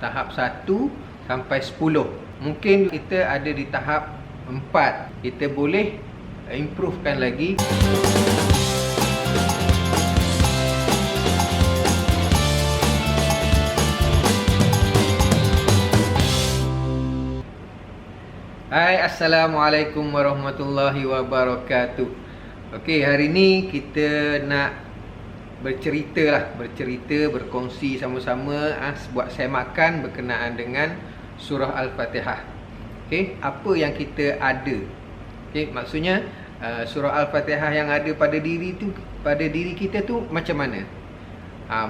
tahap 1 sampai 10. Mungkin kita ada di tahap 4. Kita boleh improvekan lagi. Hai, Assalamualaikum warahmatullahi wabarakatuh. Okey, hari ni kita nak bercerita, berkongsi sama-sama buat semakan berkenaan dengan surah Al-Fatihah. Okey, apa yang kita ada. Okey, maksudnya surah Al-Fatihah yang ada pada diri kita tu macam mana?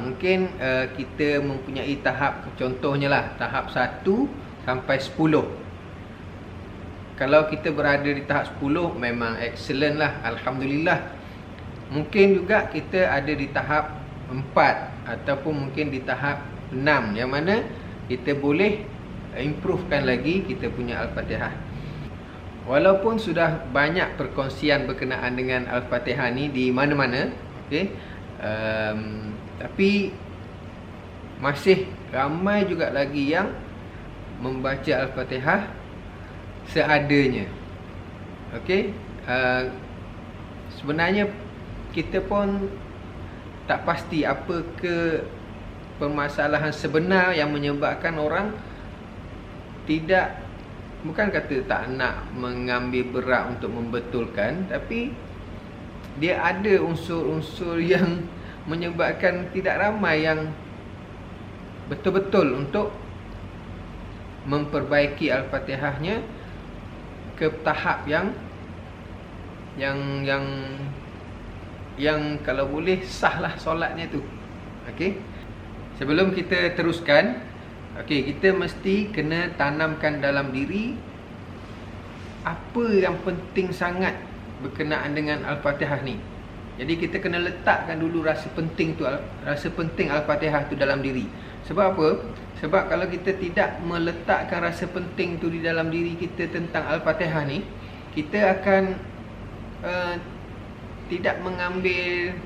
Mungkin kita mempunyai tahap, contohnya lah tahap 1 sampai 10. Kalau kita berada di tahap 10 memang excellent lah, alhamdulillah. Mungkin juga kita ada di tahap 4 ataupun mungkin di tahap 6, yang mana kita boleh improvekan lagi kita punya Al-Fatihah. Walaupun sudah banyak perkongsian berkenaan dengan Al-Fatihah ni di mana-mana, okay, tapi masih ramai juga lagi yang membaca Al-Fatihah seadanya. Okey, sebenarnya kita pun tak pasti apa ke permasalahan sebenar yang menyebabkan orang tidak, bukan kata tak nak mengambil berat untuk membetulkan, tapi dia ada unsur-unsur yang menyebabkan tidak ramai yang betul-betul untuk memperbaiki Al-Fatihahnya ke tahap yang kalau boleh sahlah solatnya tu. Okey. Sebelum kita teruskan, okey, kita mesti kena tanamkan dalam diri apa yang penting sangat berkenaan dengan Al-Fatihah ni. Jadi kita kena letakkan dulu rasa penting Al-Fatihah tu dalam diri. Sebab apa? Sebab kalau kita tidak meletakkan rasa penting tu di dalam diri kita tentang Al-Fatihah ni, kita akan tidak mengambil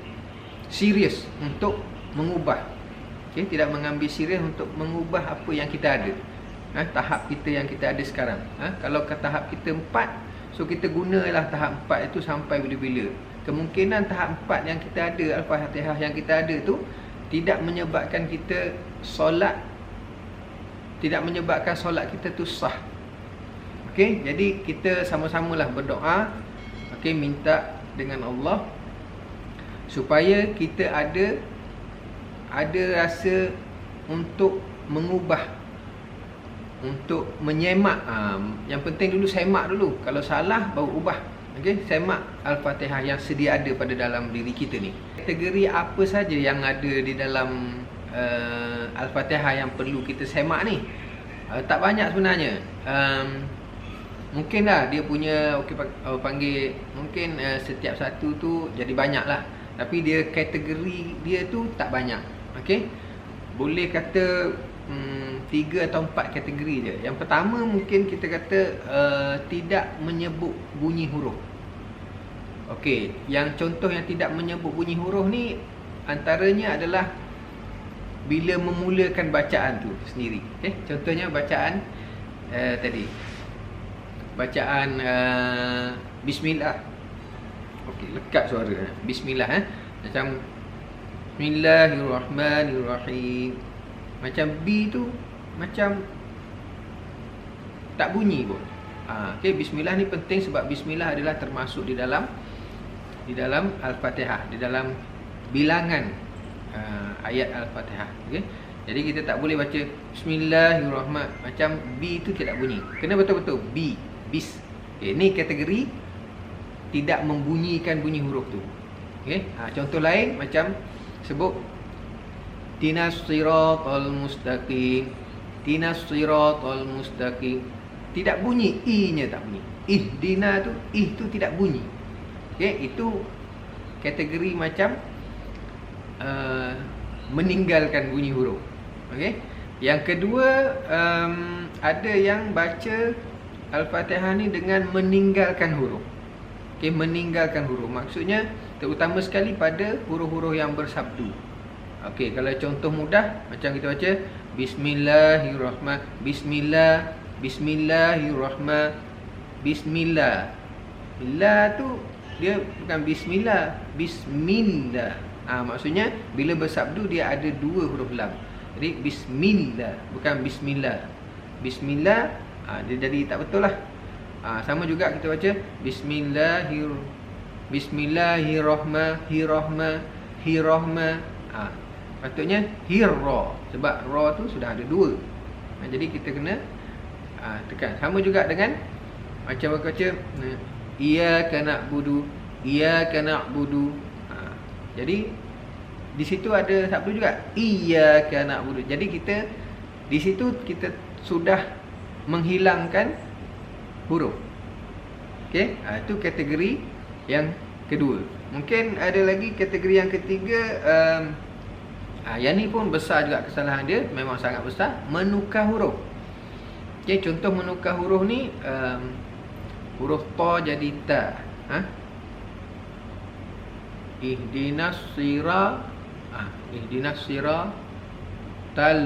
serius untuk mengubah. Okay? Tidak mengambil serius untuk mengubah apa yang kita ada. Tahap kita yang kita ada sekarang. Kalau ke tahap kita 4, so kita gunalah tahap 4 itu sampai bila-bila. Kemungkinan tahap 4 yang kita ada, Al-Fatihah yang kita ada tu, tidak menyebabkan kita solat, tidak menyebabkan solat kita tu sah. Okey, jadi kita sama-samalah berdoa, okey, minta dengan Allah supaya kita ada rasa untuk mengubah, untuk menyemak. Yang penting dulu semak dulu. Kalau salah baru ubah. Okey, semak Al-Fatihah yang sedia ada pada dalam diri kita ni. Kategori apa saja yang ada di dalam Al-Fatihah yang perlu kita semak ni? Tak banyak sebenarnya. Mungkinlah dia punya, panggil, mungkin setiap satu tu jadi banyak lah. Tapi dia kategori dia tu tak banyak. Okey, boleh kata 3 atau 4 kategori je. Yang pertama mungkin kita kata tidak menyebut bunyi huruf. Okey, yang contoh yang tidak menyebut bunyi huruf ni antaranya adalah bila memulakan bacaan tu sendiri. Okey, contohnya bacaan tadi. Bacaan bismillah. Okey, lekat suara. Bismillah macam Bismillahirrahmanirrahim. Macam B tu macam tak bunyi pun. Okey, bismillah ni penting sebab bismillah adalah termasuk di dalam Al-Fatihah, di dalam bilangan ayat Al-Fatihah. Okey. Jadi kita tak boleh baca Bismillahirrahmanirrahim macam B tu tidak bunyi. Kena betul-betul bis. Okey, ni kategori tidak membunyikan bunyi huruf tu. Okey. Contoh lain macam sebut Ihdinas siratal mustaqim. Ihdinas siratal mustaqim. Tidak bunyi, i-nya tak bunyi. Ihdina tu, tu tidak bunyi. Okey, itu kategori macam meninggalkan bunyi huruf. Okey. Yang kedua, ada yang baca Al-Fatihah ni dengan meninggalkan huruf. Okey, meninggalkan huruf. Maksudnya terutama sekali pada huruf-huruf yang bersabdu. Okey, kalau contoh mudah macam kita baca Bismillah. Billah tu dia bukan bismillah, bismillah. Maksudnya bila bersabdu dia ada dua huruf lam. Jadi bismillah, bukan bismillah. Bismillah, dia jadi tak betul lah. Sama juga kita baca Bismillahirrahmanirrahim. Patutnya hirra, sebab ra tu sudah ada dua. Jadi kita kena tekan. Sama juga dengan macam baca iyyaka na'budu. Jadi di situ ada sabdu juga iyyaka na'budu. Jadi kita di situ kita sudah menghilangkan huruf. Okey, itu kategori yang kedua. Mungkin ada lagi kategori yang ketiga. Yang ni pun besar juga kesalahan dia, memang sangat besar, menukar huruf. Okey, contoh menukar huruf ni, huruf ta jadi ta. Ihdinas siratal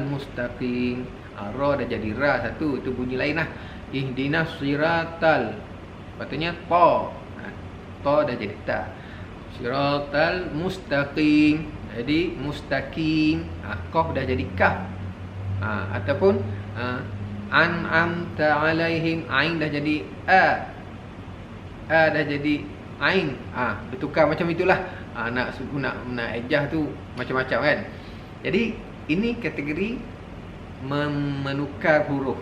mustaqim. Ra dah jadi ra satu, itu bunyi lain lah. Ihdinas siratal, patutnya ta. Ta dah jadi ta. Siratal mustaqim, jadi mustaqim. Qaf dah jadi kaf. Ataupun an'amta alaihim, ain dah jadi a dah jadi ain. Bertukar macam itulah. Nak ejah tu macam-macam kan. Jadi ini kategori menukar huruf.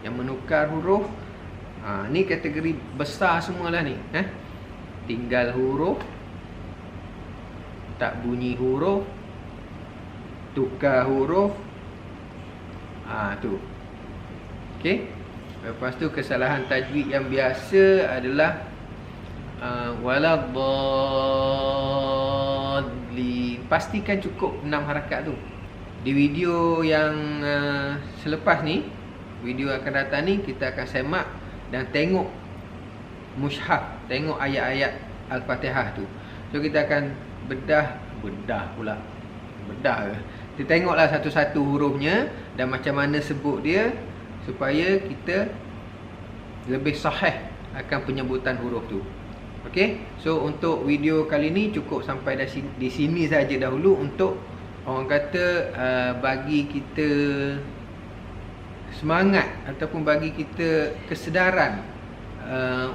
Yang menukar huruf, ni kategori besar semualah ni. Tinggal huruf, tak bunyi huruf, tukar huruf. Tu. Okey. Lepas tu kesalahan tajwid yang biasa adalah waladdallin. Pastikan cukup 6 harakat tu. Di video yang selepas ni, video akan datang ni, kita akan semak dan tengok mushaf, tengok ayat-ayat Al-Fatihah tu. So kita akan bedah pula. Kita tengoklah satu-satu hurufnya dan macam mana sebut dia, supaya kita lebih sahih akan penyebutan huruf tu. Okey, so untuk video kali ni cukup sampai di sini saja dahulu, untuk orang kata bagi kita semangat ataupun bagi kita kesedaran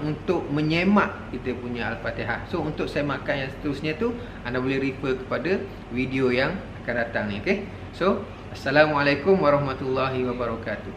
untuk menyemak kita punya Al-Fatihah. So untuk semakan yang seterusnya tu, anda boleh refer kepada video yang akan datang ni. Okey, so Assalamualaikum warahmatullahi wabarakatuh.